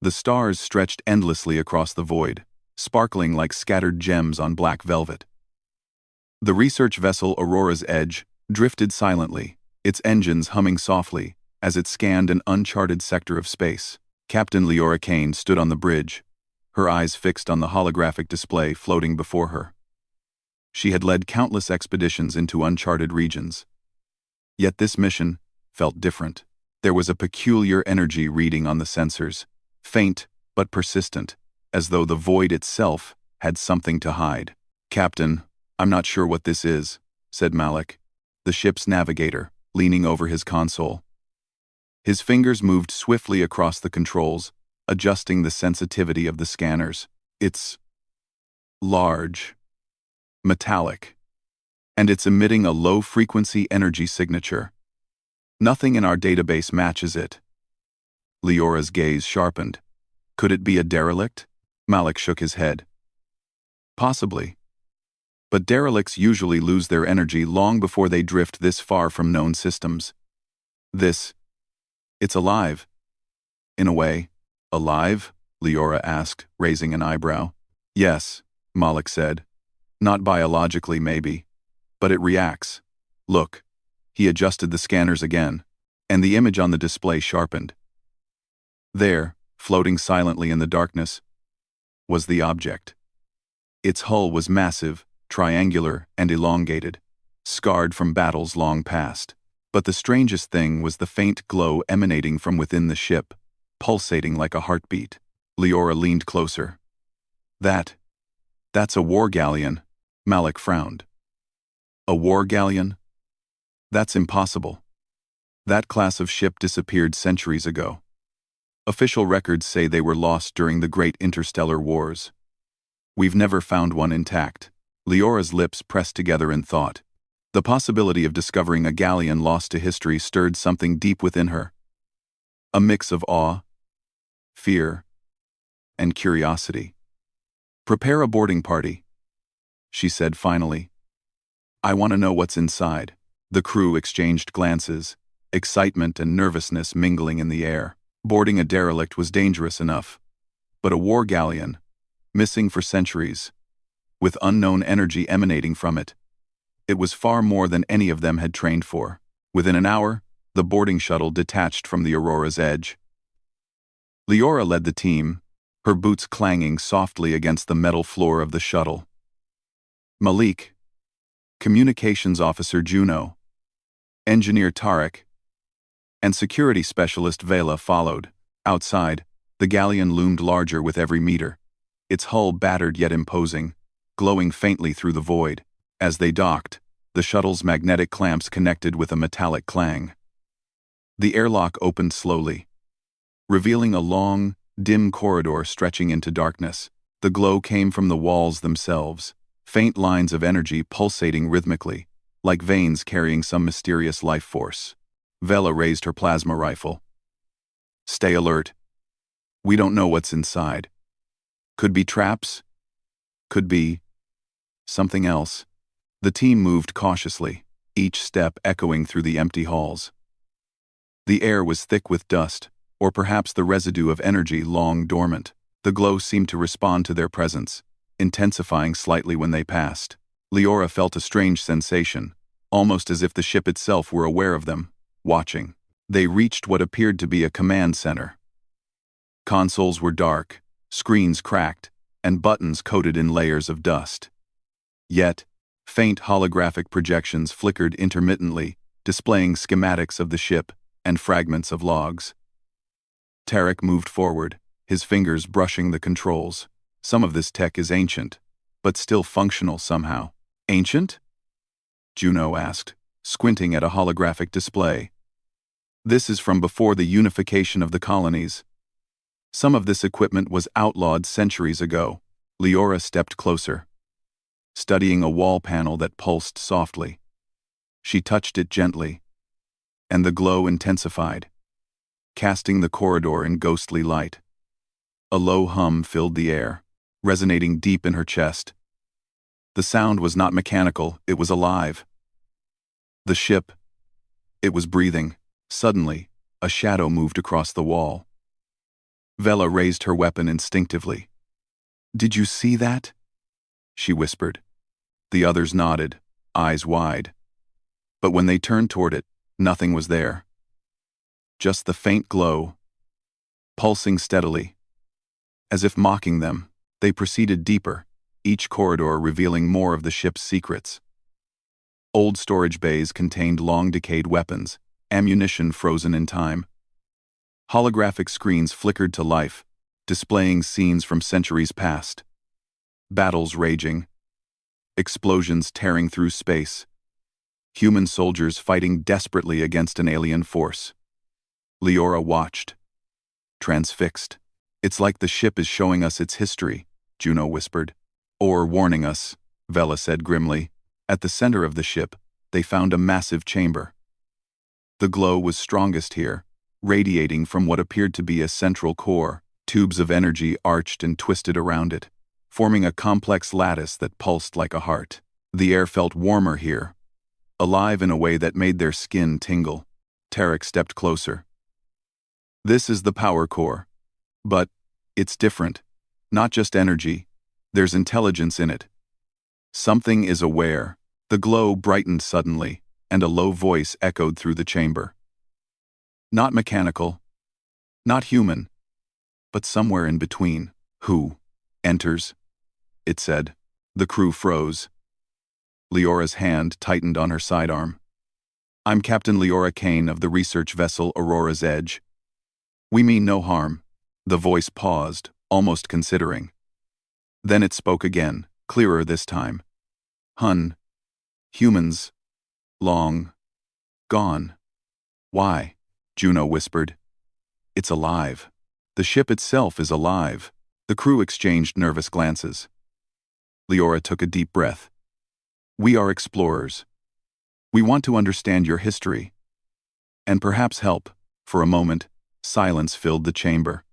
The stars stretched endlessly across the void, sparkling like scattered gems on black velvet. The research vessel Aurora's Edge drifted silently, its engines humming softly as it scanned an uncharted sector of space. Captain Leora Kane stood on the bridge, her eyes fixed on the holographic display floating before her. She had led countless expeditions into uncharted regions. Yet this mission felt different. There was a peculiar energy reading on the sensors, faint but persistent, as though the void itself had something to hide. "Captain, I'm not sure what this is," said Malik, the ship's navigator, leaning over his console. His fingers moved swiftly across the controls, adjusting the sensitivity of the scanners. "It's large, metallic, and it's emitting a low-frequency energy signature. Nothing in our database matches it." Leora's gaze sharpened. "Could it be a derelict?" Malik shook his head. "Possibly. But derelicts usually lose their energy long before they drift this far from known systems. It's alive." "In a way." "Alive?" Leora asked, raising an eyebrow. "Yes," Malik said. "Not biologically, maybe. But it reacts. Look." He adjusted the scanners again, and the image on the display sharpened. There, floating silently in the darkness, was the object. Its hull was massive, triangular, and elongated, scarred from battles long past. But the strangest thing was the faint glow emanating from within the ship, pulsating like a heartbeat. Leora leaned closer. That's a war galleon." Malik frowned. "A war galleon? That's impossible. That class of ship disappeared centuries ago. Official records say they were lost during the Great Interstellar Wars. We've never found one intact." Leora's lips pressed together in thought. The possibility of discovering a galleon lost to history stirred something deep within her. A mix of awe, fear, and curiosity. "Prepare a boarding party," she said finally. "I want to know what's inside." The crew exchanged glances, excitement and nervousness mingling in the air. Boarding a derelict was dangerous enough, but a war galleon, missing for centuries, with unknown energy emanating from it, it was far more than any of them had trained for. Within an hour, the boarding shuttle detached from the Aurora's Edge. Leora led the team, her boots clanging softly against the metal floor of the shuttle. Malik, Communications Officer Juno, Engineer Tarek, and Security Specialist Vela followed. Outside, the galleon loomed larger with every meter, its hull battered yet imposing, glowing faintly through the void. As they docked, the shuttle's magnetic clamps connected with a metallic clang. The airlock opened slowly, revealing a long, dim corridor stretching into darkness. The glow came from the walls themselves, faint lines of energy pulsating rhythmically, like veins carrying some mysterious life force. Vela raised her plasma rifle. "Stay alert. We don't know what's inside. Could be traps. Could be something else." The team moved cautiously, each step echoing through the empty halls. The air was thick with dust, or perhaps the residue of energy long dormant. The glow seemed to respond to their presence, intensifying slightly when they passed. Leora felt a strange sensation, almost as if the ship itself were aware of them, watching. They reached what appeared to be a command center. Consoles were dark, screens cracked, and buttons coated in layers of dust. Yet, faint holographic projections flickered intermittently, displaying schematics of the ship and fragments of logs. Tarek moved forward, his fingers brushing the controls. "Some of this tech is ancient, but still functional somehow." "Ancient?" Juno asked, squinting at a holographic display. "This is from before the unification of the colonies. Some of this equipment was outlawed centuries ago." Leora stepped closer, studying a wall panel that pulsed softly. She touched it gently, and the glow intensified, casting the corridor in ghostly light. A low hum filled the air, resonating deep in her chest. The sound was not mechanical, it was alive. The ship, it was breathing. Suddenly, a shadow moved across the wall. Vela raised her weapon instinctively. "Did you see that?" she whispered. The others nodded, eyes wide. But when they turned toward it, nothing was there. Just the faint glow, pulsing steadily. As if mocking them, they proceeded deeper, each corridor revealing more of the ship's secrets. Old storage bays contained long-decayed weapons, ammunition frozen in time. Holographic screens flickered to life, displaying scenes from centuries past. Battles raging. Explosions tearing through space. Human soldiers fighting desperately against an alien force. Leora watched, transfixed. "It's like the ship is showing us its history," Juno whispered. "Or warning us," Vela said grimly. At the center of the ship, they found a massive chamber. The glow was strongest here, radiating from what appeared to be a central core. Tubes of energy arched and twisted around it, forming a complex lattice that pulsed like a heart. The air felt warmer here, alive in a way that made their skin tingle. Tarek stepped closer. "This is the power core. But it's different. Not just energy. There's intelligence in it. Something is aware." The glow brightened suddenly, and a low voice echoed through the chamber. "Not mechanical. Not human. But somewhere in between." "Who enters?" it said. The crew froze. Leora's hand tightened on her sidearm. "I'm Captain Leora Kane of the research vessel Aurora's Edge. We mean no harm." The voice paused, almost considering. Then it spoke again, clearer this time. "Hun. Humans. Long. Gone." "Why?" Juno whispered. "It's alive. The ship itself is alive." The crew exchanged nervous glances. Leora took a deep breath. "We are explorers. We want to understand your history. And perhaps help." For a moment, silence filled the chamber.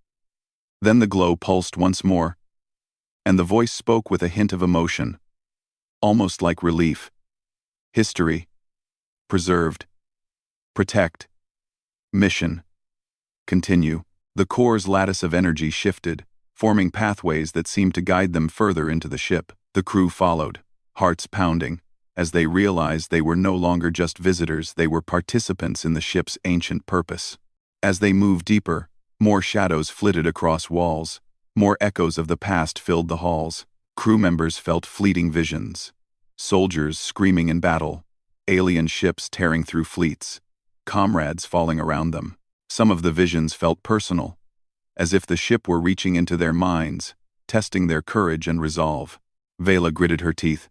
Then the glow pulsed once more, and the voice spoke with a hint of emotion, almost like relief. "History. Preserved. Protect. Mission. Continue." The core's lattice of energy shifted, forming pathways that seemed to guide them further into the ship. The crew followed, hearts pounding, as they realized they were no longer just visitors, they were participants in the ship's ancient purpose. As they moved deeper, more shadows flitted across walls, more echoes of the past filled the halls. Crew members felt fleeting visions. Soldiers screaming in battle, alien ships tearing through fleets, comrades falling around them. Some of the visions felt personal, as if the ship were reaching into their minds, testing their courage and resolve. Vela gritted her teeth.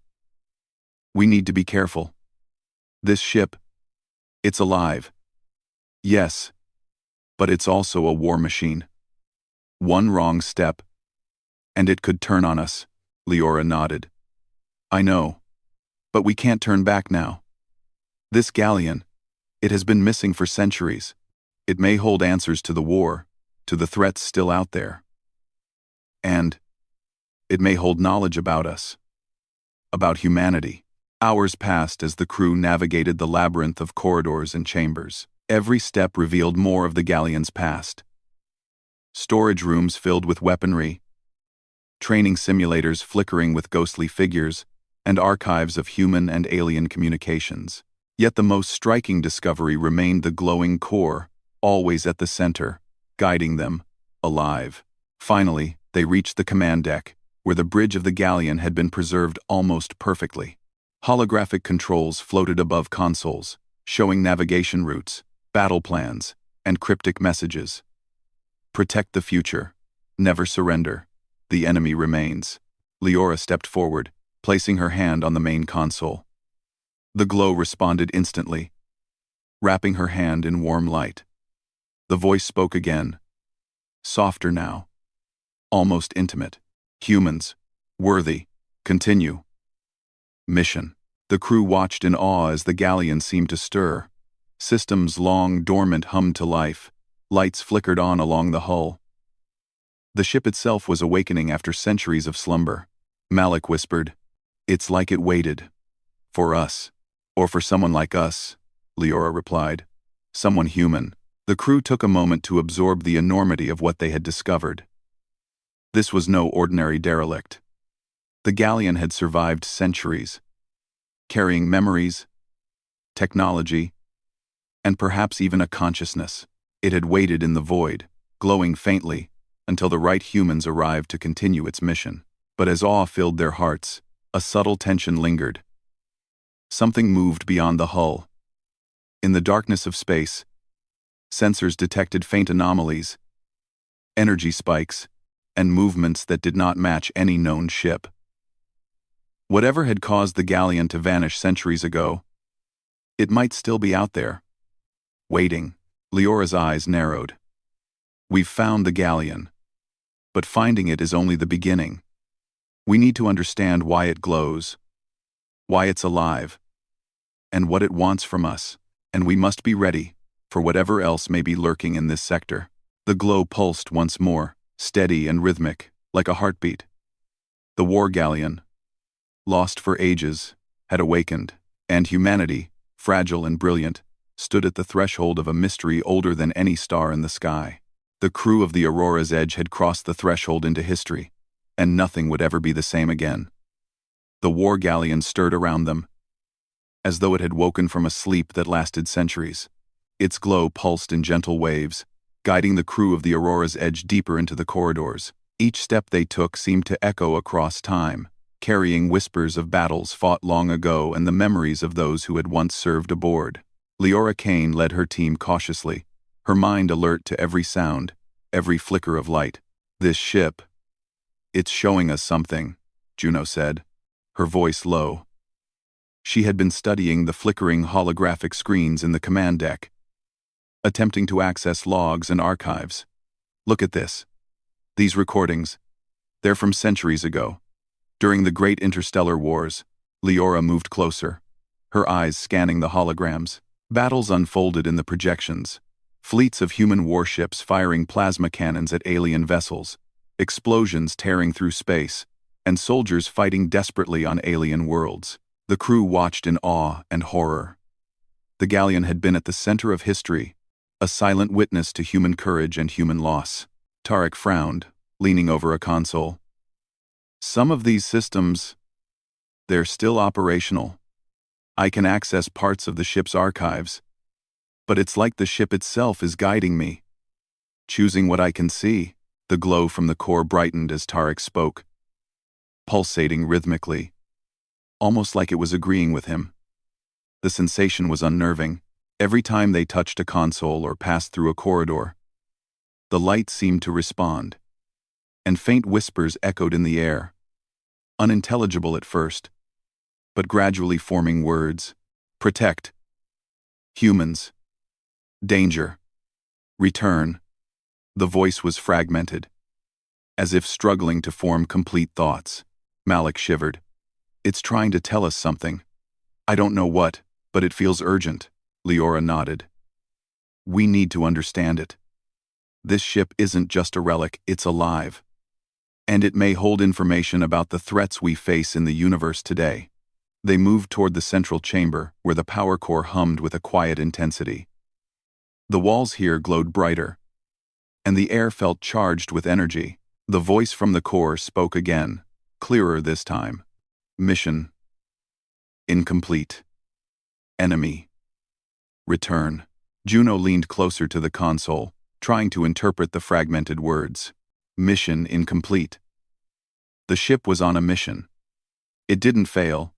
"We need to be careful. This ship, it's alive. Yes, but it's also a war machine. One wrong step, and it could turn on us." Leora nodded. "I know, but we can't turn back now. This galleon, it has been missing for centuries. It may hold answers to the war, to the threats still out there. And it may hold knowledge about us, about humanity." Hours passed as the crew navigated the labyrinth of corridors and chambers. Every step revealed more of the galleon's past. Storage rooms filled with weaponry, training simulators flickering with ghostly figures, and archives of human and alien communications. Yet the most striking discovery remained the glowing core, always at the center, guiding them, alive. Finally, they reached the command deck, where the bridge of the galleon had been preserved almost perfectly. Holographic controls floated above consoles, showing navigation routes, battle plans, and cryptic messages. "Protect the future. Never surrender. The enemy remains." Leora stepped forward, placing her hand on the main console. The glow responded instantly, wrapping her hand in warm light. The voice spoke again, softer now, almost intimate. "Humans. Worthy. Continue. Mission." The crew watched in awe as the galleon seemed to stir. Systems long dormant hummed to life. Lights flickered on along the hull. The ship itself was awakening after centuries of slumber. Malik whispered, "It's like it waited. For us. Or for someone like us," Leora replied. "Someone human. The crew took a moment to absorb the enormity of what they had discovered. This was no ordinary derelict. The galleon had survived centuries, carrying memories, technology, and perhaps even a consciousness. It had waited in the void, glowing faintly, until the right humans arrived to continue its mission. But as awe filled their hearts, a subtle tension lingered. Something moved beyond the hull. In the darkness of space, sensors detected faint anomalies, energy spikes, and movements that did not match any known ship. Whatever had caused the galleon to vanish centuries ago, it might still be out there, waiting. Leora's eyes narrowed. We've found the galleon, but finding it is only the beginning. We need to understand why it glows, why it's alive, and what it wants from us, and we must be ready for whatever else may be lurking in this sector. The glow pulsed once more, steady and rhythmic, like a heartbeat. The war galleon, lost for ages, had awakened, and humanity, fragile and brilliant, stood at the threshold of a mystery older than any star in the sky. The crew of the Aurora's Edge had crossed the threshold into history, and nothing would ever be the same again. The war galleon stirred around them, as though it had woken from a sleep that lasted centuries. Its glow pulsed in gentle waves, guiding the crew of the Aurora's Edge deeper into the corridors. Each step they took seemed to echo across time, carrying whispers of battles fought long ago and the memories of those who had once served aboard. Leora Kane led her team cautiously, her mind alert to every sound, every flicker of light. This ship, it's showing us something, Juno said, her voice low. She had been studying the flickering holographic screens in the command deck, attempting to access logs and archives. Look at this. These recordings, they're from centuries ago. During the Great Interstellar Wars, Leora moved closer, her eyes scanning the holograms. Battles unfolded in the projections, fleets of human warships firing plasma cannons at alien vessels, explosions tearing through space, and soldiers fighting desperately on alien worlds. The crew watched in awe and horror. The galleon had been at the center of history, a silent witness to human courage and human loss. Tarek frowned, leaning over a console. Some of these systems, they're still operational. I can access parts of the ship's archives, but it's like the ship itself is guiding me, choosing what I can see. The glow from the core brightened as Tarek spoke, pulsating rhythmically, almost like it was agreeing with him. The sensation was unnerving. Every time they touched a console or passed through a corridor, the light seemed to respond, and faint whispers echoed in the air, unintelligible at first, but gradually forming words. Protect. Humans. Danger. Return. The voice was fragmented, as if struggling to form complete thoughts. Malik shivered. It's trying to tell us something. I don't know what, but it feels urgent. Leora nodded. We need to understand it. This ship isn't just a relic, it's alive. And it may hold information about the threats we face in the universe today. They moved toward the central chamber, where the power core hummed with a quiet intensity. The walls here glowed brighter, and the air felt charged with energy. The voice from the core spoke again, clearer this time. Mission. Incomplete. Enemy. Return. Juno leaned closer to the console, trying to interpret the fragmented words. Mission incomplete. The ship was on a mission. It didn't fail,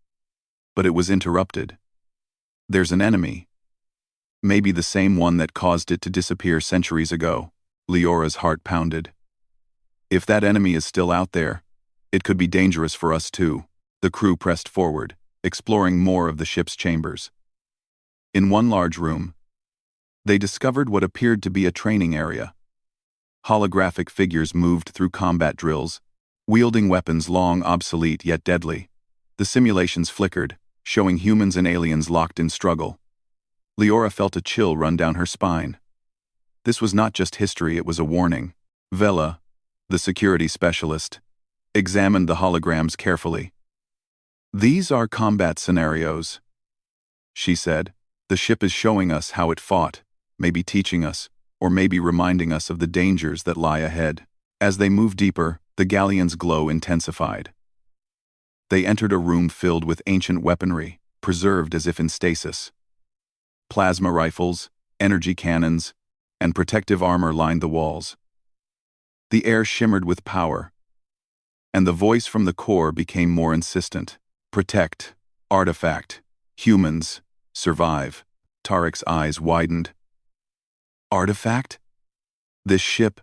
but it was interrupted. There's an enemy. Maybe the same one that caused it to disappear centuries ago. Leora's heart pounded. If that enemy is still out there, it could be dangerous for us too. The crew pressed forward, exploring more of the ship's chambers. In one large room, they discovered what appeared to be a training area. Holographic figures moved through combat drills, wielding weapons long obsolete yet deadly. The simulations flickered, showing humans and aliens locked in struggle. Leora felt a chill run down her spine. This was not just history, it was a warning. Vela, the security specialist, examined the holograms carefully. These are combat scenarios, she said. The ship is showing us how it fought, maybe teaching us, or maybe reminding us of the dangers that lie ahead. As they moved deeper, the galleon's glow intensified. They entered a room filled with ancient weaponry, preserved as if in stasis. Plasma rifles, energy cannons, and protective armor lined the walls. The air shimmered with power, and the voice from the core became more insistent. Protect, artifact, humans, survive. Tarek's eyes widened. Artifact? This ship?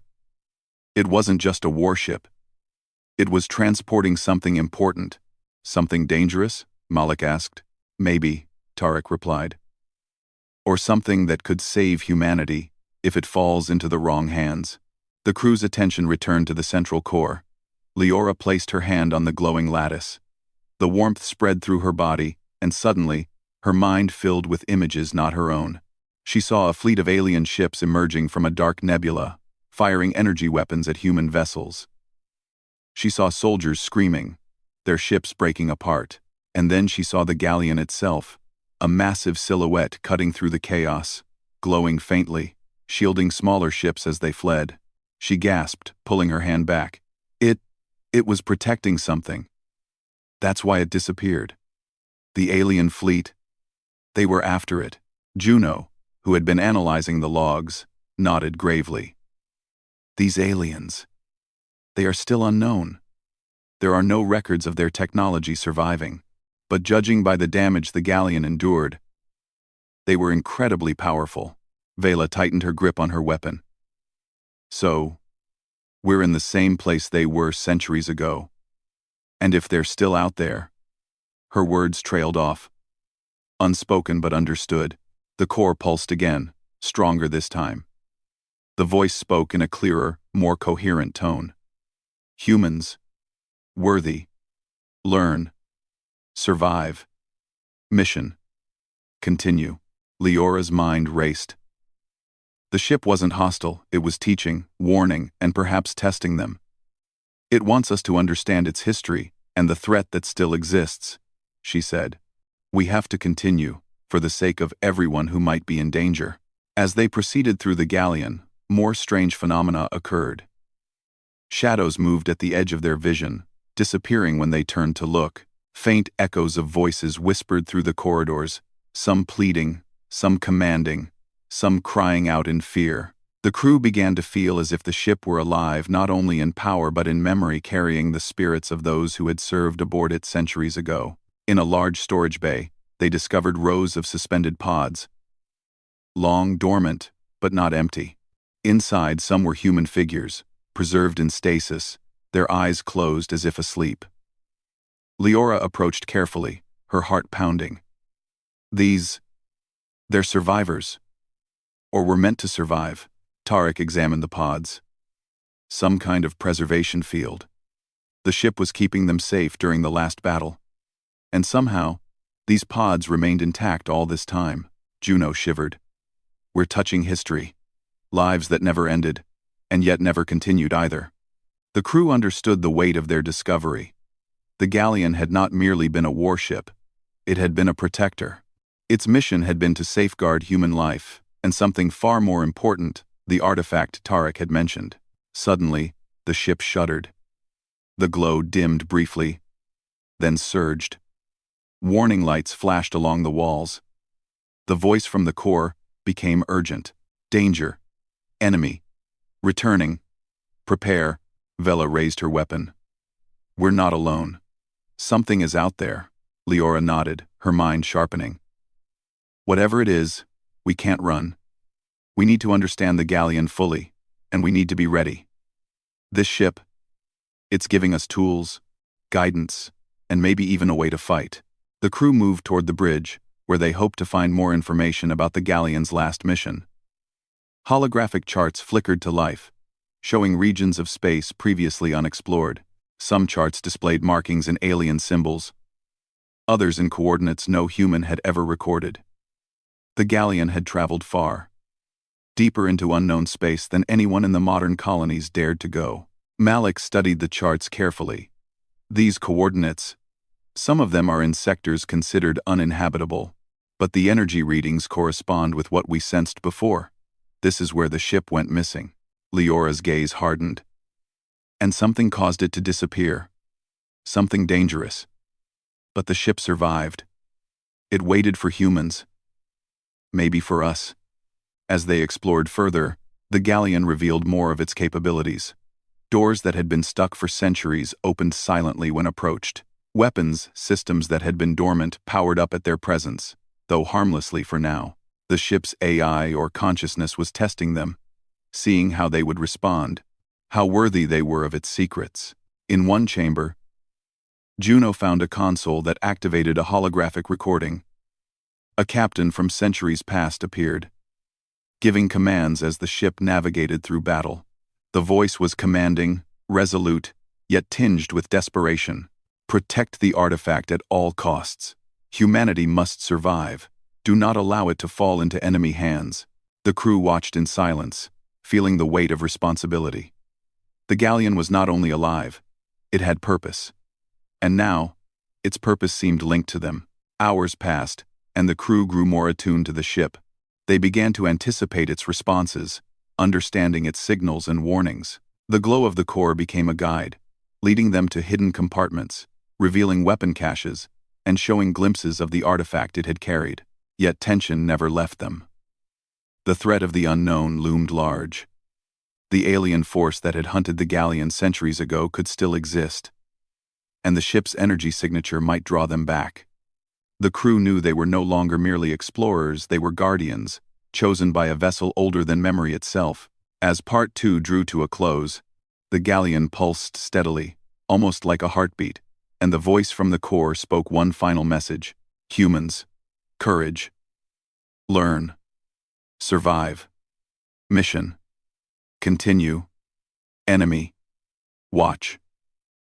It wasn't just a warship. It was transporting something important. Something dangerous? Malik asked. Maybe, Tarek replied. Or something that could save humanity if it falls into the wrong hands. The crew's attention returned to the central core. Leora placed her hand on the glowing lattice. The warmth spread through her body, and suddenly, her mind filled with images not her own. She saw a fleet of alien ships emerging from a dark nebula, firing energy weapons at human vessels. She saw soldiers screaming, their ships breaking apart, and then she saw the galleon itself, a massive silhouette cutting through the chaos, glowing faintly, shielding smaller ships as they fled. She gasped, pulling her hand back. It was protecting something. That's why it disappeared. The alien fleet. They were after it. Juno, who had been analyzing the logs, nodded gravely. These aliens. They are still unknown. There are no records of their technology surviving, but judging by the damage the galleon endured, they were incredibly powerful. Vela tightened her grip on her weapon. So, we're in the same place they were centuries ago. And if they're still out there... Her words trailed off. Unspoken but understood, the core pulsed again, stronger this time. The voice spoke in a clearer, more coherent tone. Humans. Worthy. Learn. Survive. Mission. Continue. Leora's mind raced. The ship wasn't hostile, it was teaching, warning, and perhaps testing them. It wants us to understand its history and the threat that still exists, she said. We have to continue, for the sake of everyone who might be in danger. As they proceeded through the galleon, more strange phenomena occurred. Shadows moved at the edge of their vision, disappearing when they turned to look. Faint echoes of voices whispered through the corridors, some pleading, some commanding, some crying out in fear. The crew began to feel as if the ship were alive not only in power but in memory, carrying the spirits of those who had served aboard it centuries ago. In a large storage bay, they discovered rows of suspended pods. Long, dormant, but not empty. Inside, some were human figures, preserved in stasis, their eyes closed as if asleep. Leora approached carefully, her heart pounding. They're survivors. Or were meant to survive. Tarek examined the pods. Some kind of preservation field. The ship was keeping them safe during the last battle. And somehow, these pods remained intact all this time. Juno shivered. We're touching history. Lives that never ended, and yet never continued either. The crew understood the weight of their discovery. The galleon had not merely been a warship. It had been a protector. Its mission had been to safeguard human life, and something far more important, the artifact Tarek had mentioned. Suddenly, the ship shuddered. The glow dimmed briefly, then surged. Warning lights flashed along the walls. The voice from the core became urgent. Danger. Enemy. Returning. Prepare. Vela raised her weapon. We're not alone. Something is out there. Leora nodded, her mind sharpening. Whatever it is, we can't run. We need to understand the galleon fully, and we need to be ready. This ship, it's giving us tools, guidance, and maybe even a way to fight. The crew moved toward the bridge, where they hoped to find more information about the galleon's last mission. Holographic charts flickered to life, showing regions of space previously unexplored. Some charts displayed markings in alien symbols, others in coordinates no human had ever recorded. The galleon had traveled far, deeper into unknown space than anyone in the modern colonies dared to go. Malik studied the charts carefully. These coordinates, some of them are in sectors considered uninhabitable, but the energy readings correspond with what we sensed before. This is where the ship went missing. Leora's gaze hardened. And something caused it to disappear. Something dangerous. But the ship survived. It waited for humans. Maybe for us. As they explored further, the galleon revealed more of its capabilities. Doors that had been stuck for centuries opened silently when approached. Weapons, systems that had been dormant, powered up at their presence, though harmlessly for now. The ship's AI or consciousness was testing them, seeing how they would respond, how worthy they were of its secrets. In one chamber, Juno found a console that activated a holographic recording. A captain from centuries past appeared, giving commands as the ship navigated through battle. The voice was commanding, resolute, yet tinged with desperation. Protect the artifact at all costs. Humanity must survive. Do not allow it to fall into enemy hands. The crew watched in silence, feeling the weight of responsibility. The galleon was not only alive, it had purpose. And now, its purpose seemed linked to them. Hours passed, and the crew grew more attuned to the ship. They began to anticipate its responses, understanding its signals and warnings. The glow of the core became a guide, leading them to hidden compartments, revealing weapon caches, and showing glimpses of the artifact it had carried. Yet tension never left them. The threat of the unknown loomed large. The alien force that had hunted the galleon centuries ago could still exist, and the ship's energy signature might draw them back. The crew knew they were no longer merely explorers, they were guardians, chosen by a vessel older than memory itself. As Part 2 drew to a close, the galleon pulsed steadily, almost like a heartbeat, and the voice from the core spoke one final message. Humans. Courage. Learn. Survive. Mission. Continue. Enemy. Watch.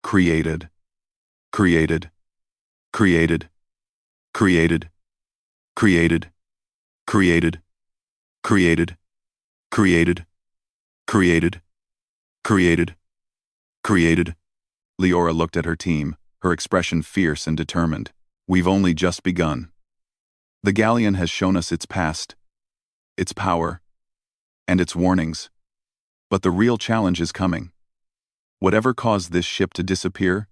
Created. Created. Created. Created. Created. Created. Created. Created. Created. Created. Created. Leora looked at her team, her expression fierce and determined. We've only just begun. The galleon has shown us its past, its power, and its warnings. But the real challenge is coming. Whatever caused this ship to disappear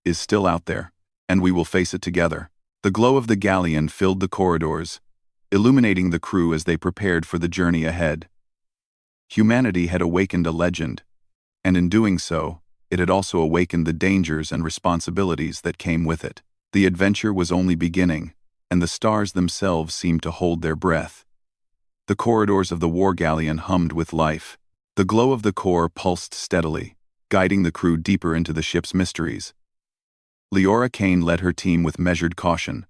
is still out there, and we will face it together. The glow of the galleon filled the corridors, illuminating the crew as they prepared for the journey ahead. Humanity had awakened a legend, and in doing so, it had also awakened the dangers and responsibilities that came with it. The adventure was only beginning, and the stars themselves seemed to hold their breath. The corridors of the war galleon hummed with life. The glow of the core pulsed steadily, guiding the crew deeper into the ship's mysteries. Leora Kane led her team with measured caution,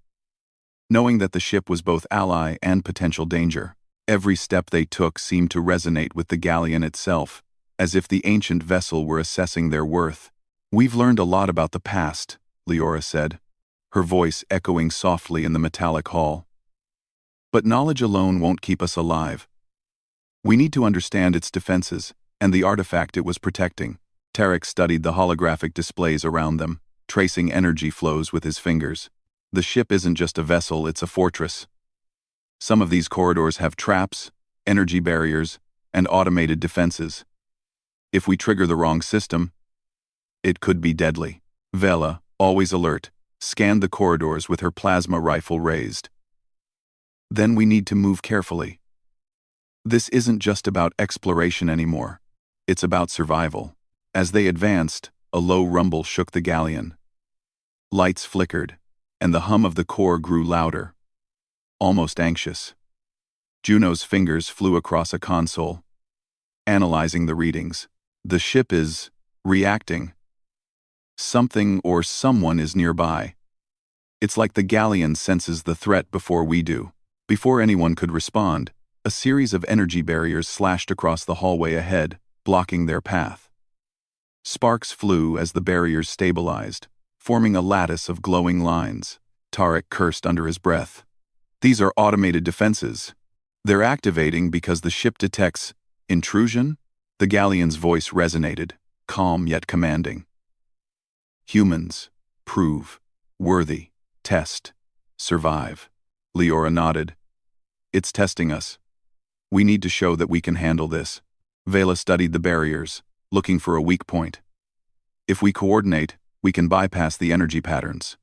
knowing that the ship was both ally and potential danger. Every step they took seemed to resonate with the galleon itself, as if the ancient vessel were assessing their worth. We've learned a lot about the past, Leora said, her voice echoing softly in the metallic hall. But knowledge alone won't keep us alive. We need to understand its defenses and the artifact it was protecting. Tarek studied the holographic displays around them, tracing energy flows with his fingers. The ship isn't just a vessel, it's a fortress. Some of these corridors have traps, energy barriers, and automated defenses. If we trigger the wrong system, it could be deadly. Vela, always alert, scanned the corridors with her plasma rifle raised. Then we need to move carefully. This isn't just about exploration anymore. It's about survival. As they advanced, a low rumble shook the galleon. Lights flickered, and the hum of the core grew louder, almost anxious. Juno's fingers flew across a console, analyzing the readings. The ship is reacting. Something or someone is nearby. It's like the galleon senses the threat before we do. Before anyone could respond, a series of energy barriers slashed across the hallway ahead, blocking their path. Sparks flew as the barriers stabilized, forming a lattice of glowing lines. Tarek cursed under his breath. These are automated defenses. They're activating because the ship detects intrusion? The galleon's voice resonated, calm yet commanding. Humans, prove, worthy, test, survive. Leora nodded. It's testing us. We need to show that we can handle this. Vela studied the barriers, looking for a weak point. If we coordinate, we can bypass the energy patterns.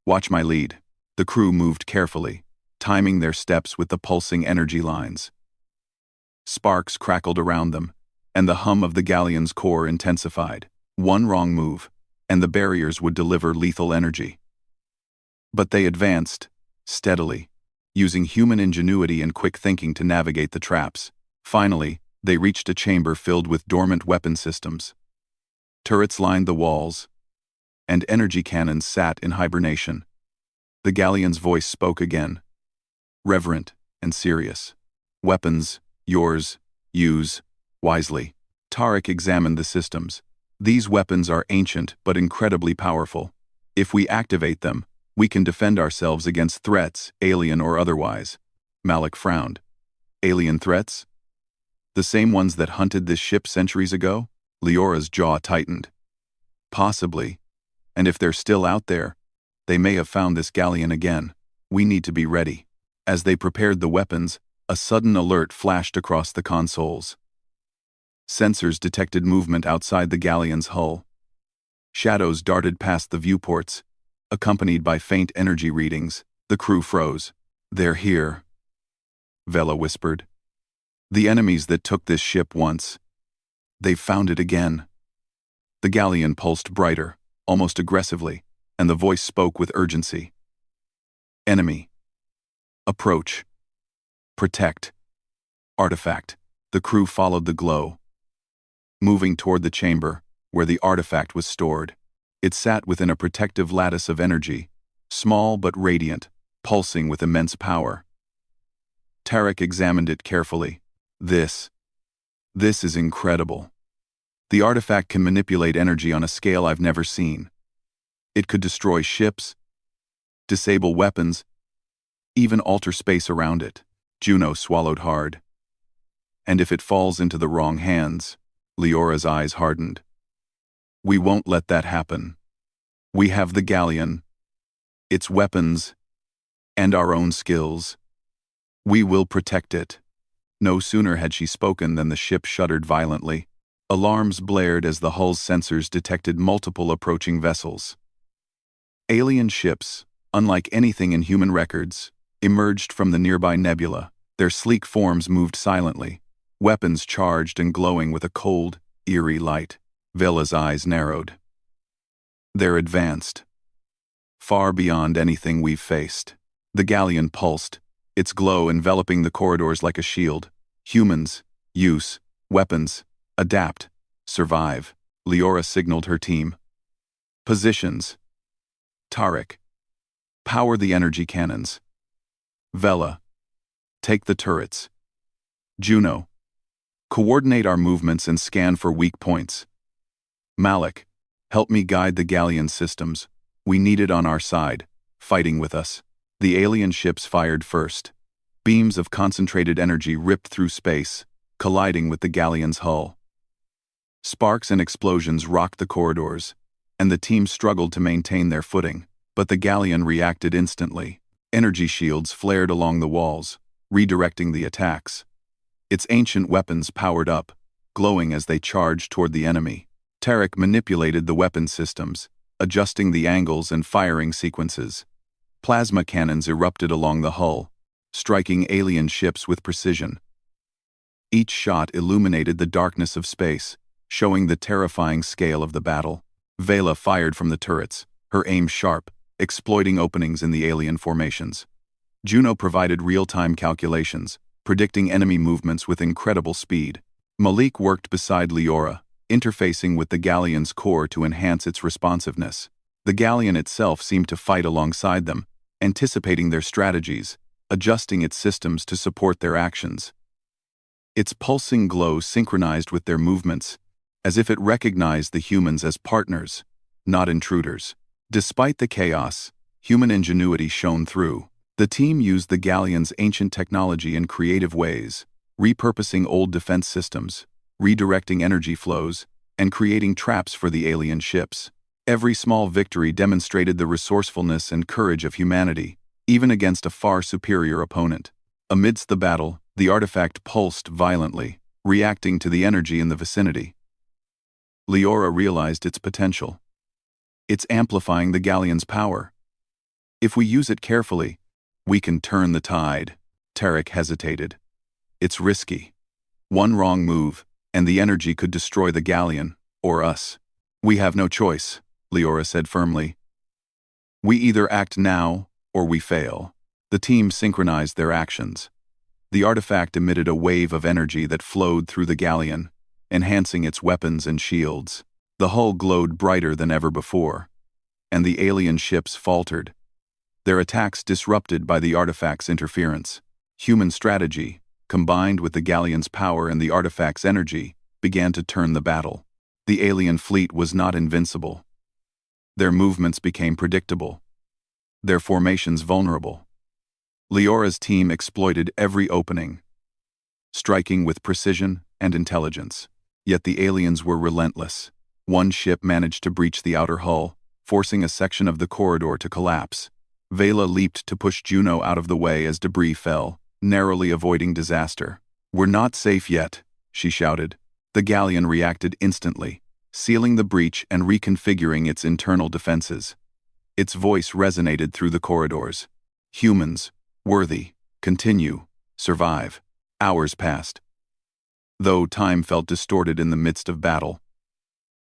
Watch my lead. The crew moved carefully, timing their steps with the pulsing energy lines. Sparks crackled around them, and the hum of the galleon's core intensified. One wrong move, and the barriers would deliver lethal energy. But they advanced, steadily, using human ingenuity and quick thinking to navigate the traps. Finally, they reached a chamber filled with dormant weapon systems. Turrets lined the walls, and energy cannons sat in hibernation. The galleon's voice spoke again, reverent and serious. Weapons, yours, use wisely. Tarek examined the systems. These weapons are ancient but incredibly powerful. If we activate them, we can defend ourselves against threats, alien or otherwise. Malik frowned. Alien threats? The same ones that hunted this ship centuries ago? Leora's jaw tightened. Possibly. And if they're still out there, they may have found this galleon again. We need to be ready. As they prepared the weapons, a sudden alert flashed across the consoles. Sensors detected movement outside the galleon's hull. Shadows darted past the viewports, accompanied by faint energy readings. The crew froze. They're here, Vela whispered. The enemies that took this ship once. They've found it again. The galleon pulsed brighter, almost aggressively, and the voice spoke with urgency. Enemy. Approach. Protect. Artifact. The crew followed the glow, moving toward the chamber where the artifact was stored. It sat within a protective lattice of energy, small but radiant, pulsing with immense power. Tarek examined it carefully. This is incredible. The artifact can manipulate energy on a scale I've never seen. It could destroy ships, disable weapons, even alter space around it. Juno swallowed hard. And if it falls into the wrong hands, Leora's eyes hardened. We won't let that happen. We have the galleon, its weapons, and our own skills. We will protect it. No sooner had she spoken than the ship shuddered violently. Alarms blared as the hull's sensors detected multiple approaching vessels. Alien ships, unlike anything in human records, emerged from the nearby nebula. Their sleek forms moved silently, weapons charged and glowing with a cold, eerie light. Vela's eyes narrowed. They're advanced, far beyond anything we've faced. The galleon pulsed, its glow enveloping the corridors like a shield. Humans, use, weapons, adapt, survive. Leora signaled her team. Positions. Tarek, power the energy cannons. Vela, take the turrets. Juno, coordinate our movements and scan for weak points. Malik, help me guide the galleon systems. We need it on our side, fighting with us. The alien ships fired first. Beams of concentrated energy ripped through space, colliding with the galleon's hull. Sparks and explosions rocked the corridors, and the team struggled to maintain their footing, but the galleon reacted instantly. Energy shields flared along the walls, redirecting the attacks. Its ancient weapons powered up, glowing as they charged toward the enemy. Tarek manipulated the weapon systems, adjusting the angles and firing sequences. Plasma cannons erupted along the hull, striking alien ships with precision. Each shot illuminated the darkness of space, showing the terrifying scale of the battle. Vela fired from the turrets, her aim sharp, exploiting openings in the alien formations. Juno provided real-time calculations, predicting enemy movements with incredible speed. Malik worked beside Leora, interfacing with the galleon's core to enhance its responsiveness. The galleon itself seemed to fight alongside them, anticipating their strategies, adjusting its systems to support their actions. Its pulsing glow synchronized with their movements, as if it recognized the humans as partners, not intruders. Despite the chaos, human ingenuity shone through. The team used the galleon's ancient technology in creative ways, repurposing old defense systems, redirecting energy flows, and creating traps for the alien ships. Every small victory demonstrated the resourcefulness and courage of humanity, even against a far superior opponent. Amidst the battle, The artifact pulsed violently, reacting to the energy in the vicinity. Leora realized its potential. It's amplifying the galleon's power. If we use it carefully, we can turn the tide. Tarek hesitated. It's risky. One wrong move, and the energy could destroy the galleon, or us. We have no choice, Leora said firmly. We either act now, or we fail. The team synchronized their actions. The artifact emitted a wave of energy that flowed through the galleon, enhancing its weapons and shields. The hull glowed brighter than ever before, and the alien ships faltered, their attacks disrupted by the artifact's interference. Human strategy, combined with the galleon's power and the artifact's energy, began to turn the battle. The alien fleet was not invincible. Their movements became predictable, their formations vulnerable. Leora's team exploited every opening, striking with precision and intelligence. Yet the aliens were relentless. One ship managed to breach the outer hull, forcing a section of the corridor to collapse. Vela leaped to push Juno out of the way as debris fell, narrowly avoiding disaster. "We're not safe yet," she shouted. The galleon reacted instantly, sealing the breach and reconfiguring its internal defenses. Its voice resonated through the corridors. "Humans, worthy, continue, survive." Hours passed. Though time felt distorted in the midst of battle,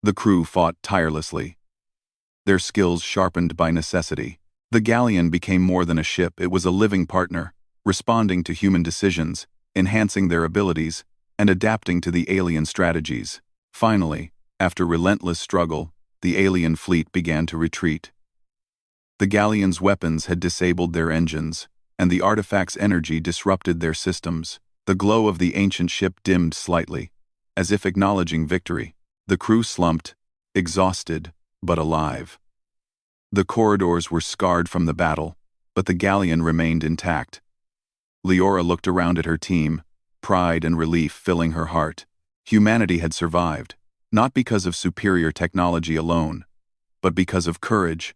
the crew fought tirelessly, their skills sharpened by necessity. The galleon became more than a ship, it was a living partner, responding to human decisions, enhancing their abilities, and adapting to the alien strategies. Finally, after relentless struggle, the alien fleet began to retreat. The galleon's weapons had disabled their engines, and the artifact's energy disrupted their systems. The glow of the ancient ship dimmed slightly, as if acknowledging victory. The crew slumped, exhausted, but alive. The corridors were scarred from the battle, but the galleon remained intact. Leora looked around at her team, pride and relief filling her heart. Humanity had survived, not because of superior technology alone, but because of courage,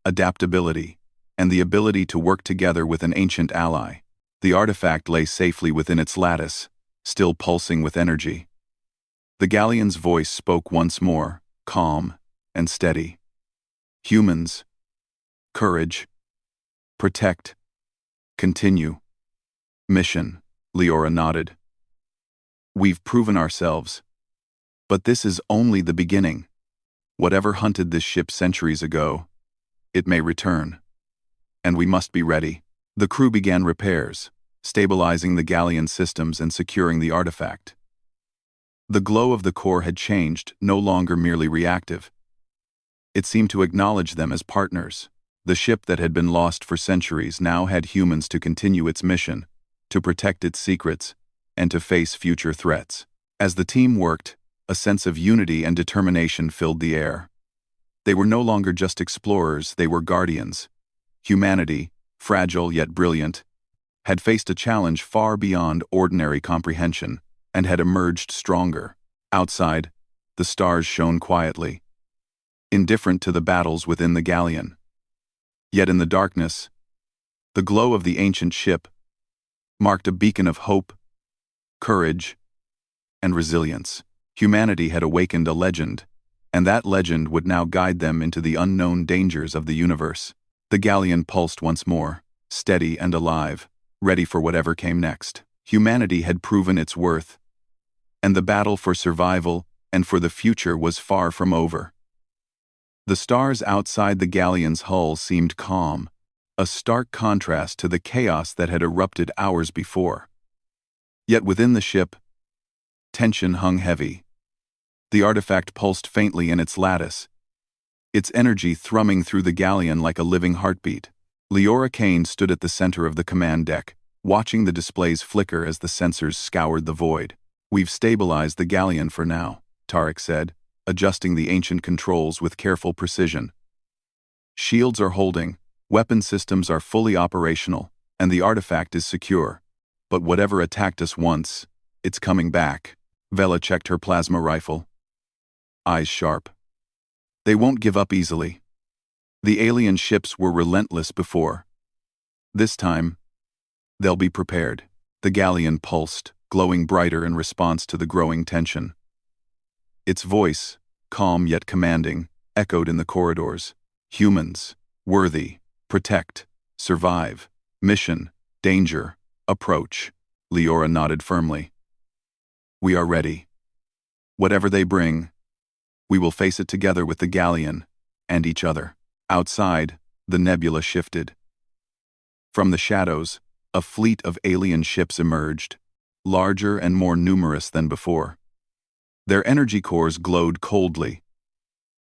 adaptability, and the ability to work together with an ancient ally. The artifact lay safely within its lattice, still pulsing with energy. The galleon's voice spoke once more, calm and steady. "Humans, courage, protect, continue." "Mission," Leora nodded. "We've proven ourselves. But this is only the beginning. Whatever hunted this ship centuries ago, it may return. And we must be ready." The crew began repairs, stabilizing the galleon systems and securing the artifact. The glow of the core had changed, no longer merely reactive. It seemed to acknowledge them as partners. The ship that had been lost for centuries now had humans to continue its mission, to protect its secrets, and to face future threats. As the team worked, a sense of unity and determination filled the air. They were no longer just explorers, they were guardians. Humanity, fragile yet brilliant, had faced a challenge far beyond ordinary comprehension and had emerged stronger. Outside, the stars shone quietly, indifferent to the battles within the galleon. Yet in the darkness, the glow of the ancient ship marked a beacon of hope, courage, and resilience. Humanity had awakened a legend, and that legend would now guide them into the unknown dangers of the universe. The galleon pulsed once more, steady and alive, ready for whatever came next. Humanity had proven its worth, and the battle for survival and for the future was far from over. The stars outside the galleon's hull seemed calm, a stark contrast to the chaos that had erupted hours before. Yet within the ship, tension hung heavy. The artifact pulsed faintly in its lattice, its energy thrumming through the galleon like a living heartbeat. Leora Kane stood at the center of the command deck, watching the displays flicker as the sensors scoured the void. "We've stabilized the galleon for now," Tarek said, adjusting the ancient controls with careful precision. "Shields are holding, weapon systems are fully operational, and the artifact is secure. But whatever attacked us once, it's coming back." Vela checked her plasma rifle, eyes sharp. "They won't give up easily. The alien ships were relentless before. This time, they'll be prepared." The galleon pulsed, glowing brighter in response to the growing tension. Its voice, calm yet commanding, echoed in the corridors. Humans, worthy, protect, survive, mission, danger, approach. Leora nodded firmly. We are ready. Whatever they bring, we will face it together with the galleon and each other. Outside, the nebula shifted. From the shadows, a fleet of alien ships emerged, larger and more numerous than before. Their energy cores glowed coldly,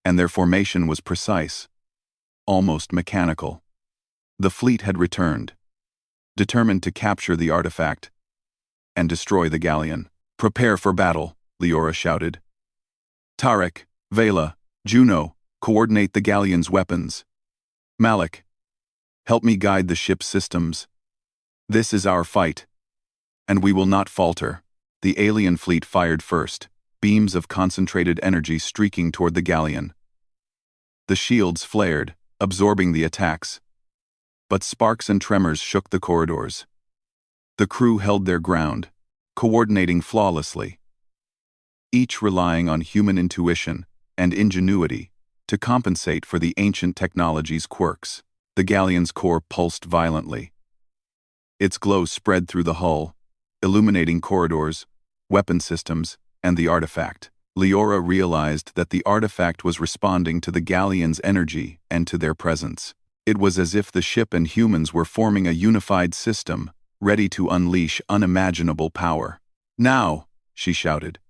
and their formation was precise, almost mechanical. The fleet had returned, determined to capture the artifact and destroy the galleon. Prepare for battle, Leora shouted. Tarek, Vela, Juno, coordinate the galleon's weapons. Malik, help me guide the ship's systems. This is our fight, and we will not falter. The alien fleet fired first, beams of concentrated energy streaking toward the galleon. The shields flared, absorbing the attacks, but sparks and tremors shook the corridors. The crew held their ground, coordinating flawlessly, each relying on human intuition and ingenuity to compensate for the ancient technology's quirks. The galleon's core pulsed violently. Its glow spread through the hull, illuminating corridors, weapon systems, and the artifact. Leora realized that the artifact was responding to the galleon's energy and to their presence. It was as if the ship and humans were forming a unified system, ready to unleash unimaginable power. Now, she shouted.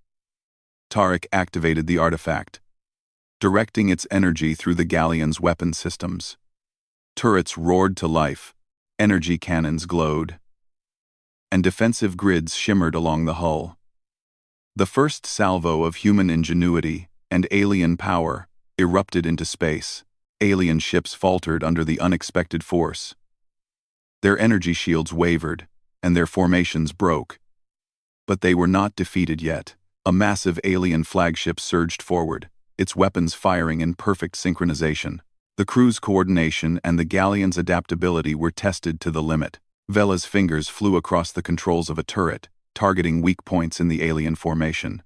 Tarek activated the artifact, directing its energy through the galleon's weapon systems. Turrets roared to life, energy cannons glowed, and defensive grids shimmered along the hull. The first salvo of human ingenuity and alien power erupted into space. Alien ships faltered under the unexpected force. Their energy shields wavered, and their formations broke. But they were not defeated yet. A massive alien flagship surged forward, its weapons firing in perfect synchronization. The crew's coordination and the galleon's adaptability were tested to the limit. Vela's fingers flew across the controls of a turret, targeting weak points in the alien formation.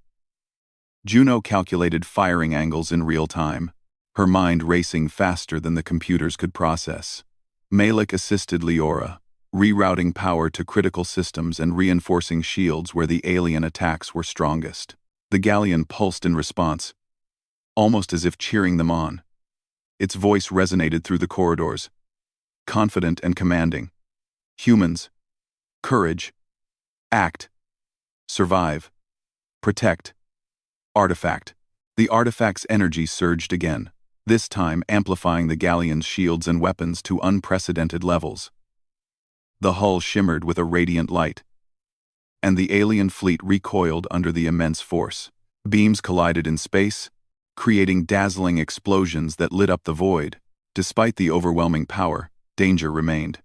Juno calculated firing angles in real time, her mind racing faster than the computers could process. Malik assisted Leora, rerouting power to critical systems and reinforcing shields where the alien attacks were strongest. The galleon pulsed in response, almost as if cheering them on. Its voice resonated through the corridors, confident and commanding. Humans, courage, act, survive, protect, artifact. The artifact's energy surged again, this time amplifying the galleon's shields and weapons to unprecedented levels. The hull shimmered with a radiant light, and the alien fleet recoiled under the immense force. Beams collided in space, creating dazzling explosions that lit up the void. Despite the overwhelming power, danger remained.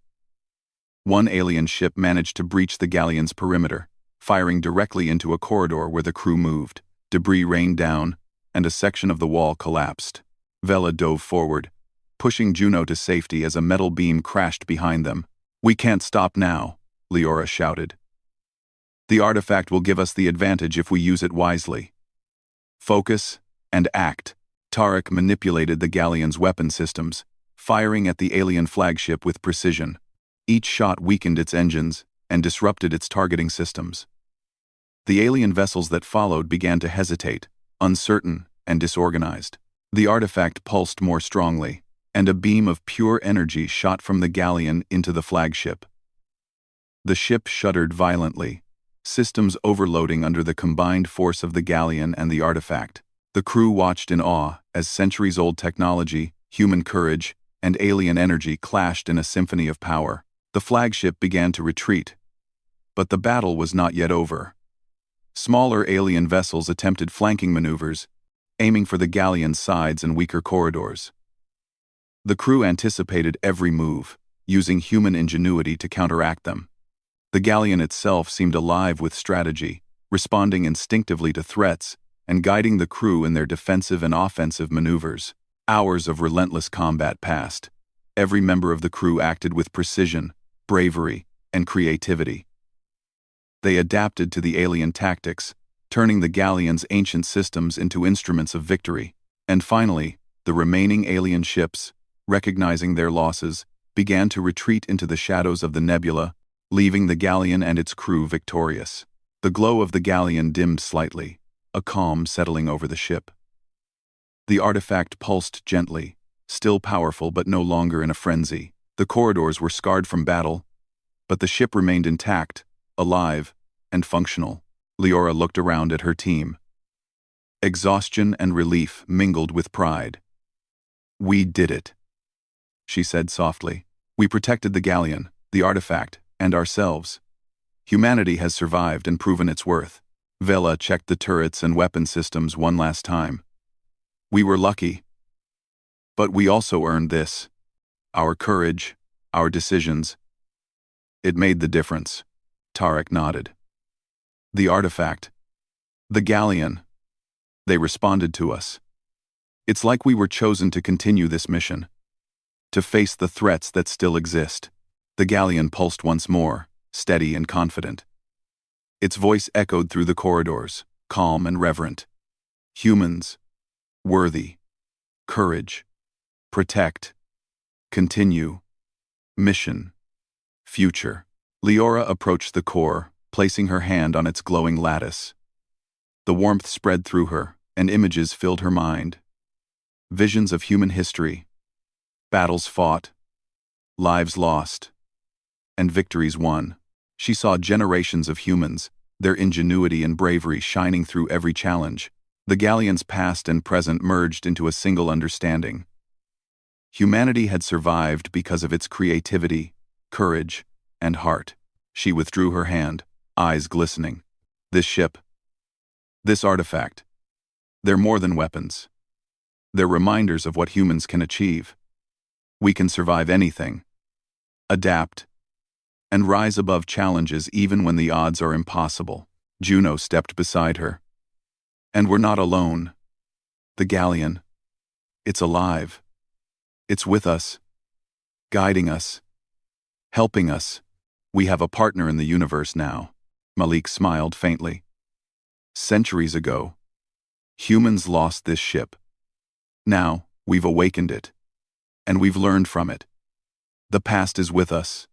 One alien ship managed to breach the galleon's perimeter, firing directly into a corridor where the crew moved. Debris rained down, and a section of the wall collapsed. Vela dove forward, pushing Juno to safety as a metal beam crashed behind them. "We can't stop now," Leora shouted. "The artifact will give us the advantage if we use it wisely. Focus and act." Tarek manipulated the galleon's weapon systems, firing at the alien flagship with precision. Each shot weakened its engines and disrupted its targeting systems. The alien vessels that followed began to hesitate, uncertain and disorganized. The artifact pulsed more strongly, and a beam of pure energy shot from the galleon into the flagship. The ship shuddered violently, systems overloading under the combined force of the galleon and the artifact. The crew watched in awe as centuries-old technology, human courage, and alien energy clashed in a symphony of power. The flagship began to retreat, but the battle was not yet over. Smaller alien vessels attempted flanking maneuvers, aiming for the galleon's sides and weaker corridors. The crew anticipated every move, using human ingenuity to counteract them. The galleon itself seemed alive with strategy, responding instinctively to threats and guiding the crew in their defensive and offensive maneuvers. Hours of relentless combat passed. Every member of the crew acted with precision, bravery, and creativity. They adapted to the alien tactics, turning the galleon's ancient systems into instruments of victory. And finally, the remaining alien ships, recognizing their losses, began to retreat into the shadows of the nebula, leaving the galleon and its crew victorious. The glow of the galleon dimmed slightly, a calm settling over the ship. The artifact pulsed gently, still powerful but no longer in a frenzy. The corridors were scarred from battle, but the ship remained intact, alive, and functional. Leora looked around at her team. Exhaustion and relief mingled with pride. "We did it," she said softly. "We protected the galleon, the artifact, and ourselves. Humanity has survived and proven its worth." Vela checked the turrets and weapon systems one last time. "We were lucky, but we also earned this. Our courage, our decisions. It made the difference." Tarek nodded. "The artifact, the galleon, they responded to us. It's like we were chosen to continue this mission, to face the threats that still exist." The galleon pulsed once more, steady and confident. Its voice echoed through the corridors, calm and reverent. "Humans, worthy, courage, protect, continue, mission, future." Leora approached the core, placing her hand on its glowing lattice. The warmth spread through her, and images filled her mind. Visions of human history, battles fought, lives lost, and victories won. She saw generations of humans, their ingenuity and bravery shining through every challenge. The galleon's past and present merged into a single understanding. Humanity had survived because of its creativity, courage, and heart. She withdrew her hand, eyes glistening. "This ship, this artifact, they're more than weapons. They're reminders of what humans can achieve. We can survive anything, adapt, and rise above challenges even when the odds are impossible." Juno stepped beside her. "And we're not alone. The galleon, it's alive. It's with us, guiding us, helping us. We have a partner in the universe now." Malik smiled faintly. "Centuries ago, humans lost this ship. Now, we've awakened it, and we've learned from it. The past is with us,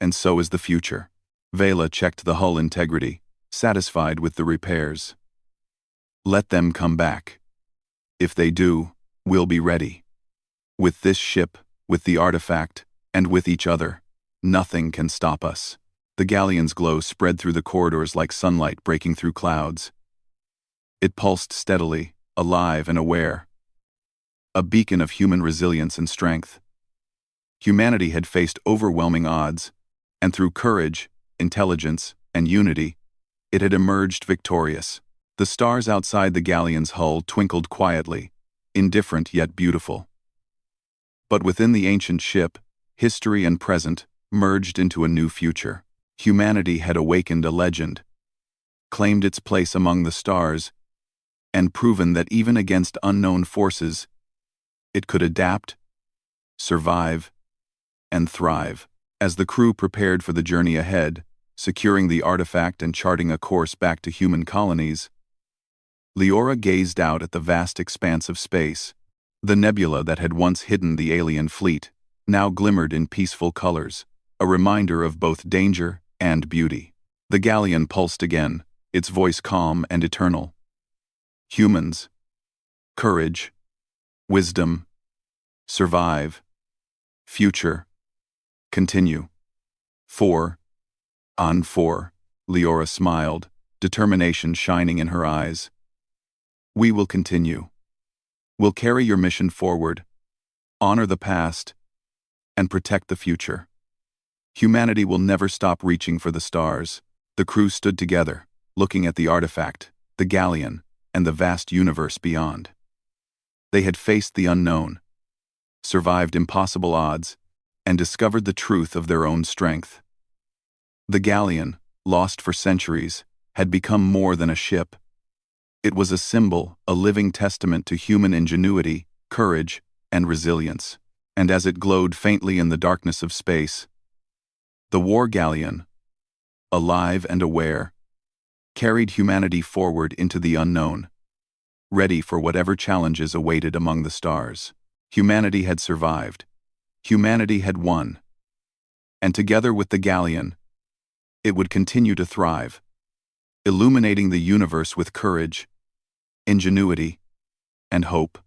and so is the future." Vela checked the hull integrity, satisfied with the repairs. "Let them come back. If they do, we'll be ready. With this ship, with the artifact, and with each other, nothing can stop us." The galleon's glow spread through the corridors like sunlight breaking through clouds. It pulsed steadily, alive and aware. A beacon of human resilience and strength. Humanity had faced overwhelming odds, and through courage, intelligence, and unity, it had emerged victorious. The stars outside the galleon's hull twinkled quietly, indifferent yet beautiful. But within the ancient ship, history and present merged into a new future. Humanity had awakened a legend, claimed its place among the stars, and proven that even against unknown forces, it could adapt, survive, and thrive. As the crew prepared for the journey ahead, securing the artifact and charting a course back to human colonies, Leora gazed out at the vast expanse of space. The nebula that had once hidden the alien fleet now glimmered in peaceful colors, a reminder of both danger and beauty. The galleon pulsed again, its voice calm and eternal. "Humans, courage, wisdom, survive, future, continue. 4 on 4, Leora smiled, determination shining in her eyes. "We will continue. We'll carry your mission forward, honor the past, and protect the future. Humanity will never stop reaching for the stars." The crew stood together, looking at the artifact, the galleon, and the vast universe beyond. They had faced the unknown, survived impossible odds, and discovered the truth of their own strength. The galleon, lost for centuries, had become more than a ship. It was a symbol, a living testament to human ingenuity, courage, and resilience. And as it glowed faintly in the darkness of space, the war galleon, alive and aware, carried humanity forward into the unknown, ready for whatever challenges awaited among the stars. Humanity had survived. Humanity had won. And together with the galleon, it would continue to thrive, illuminating the universe with courage, ingenuity, and hope.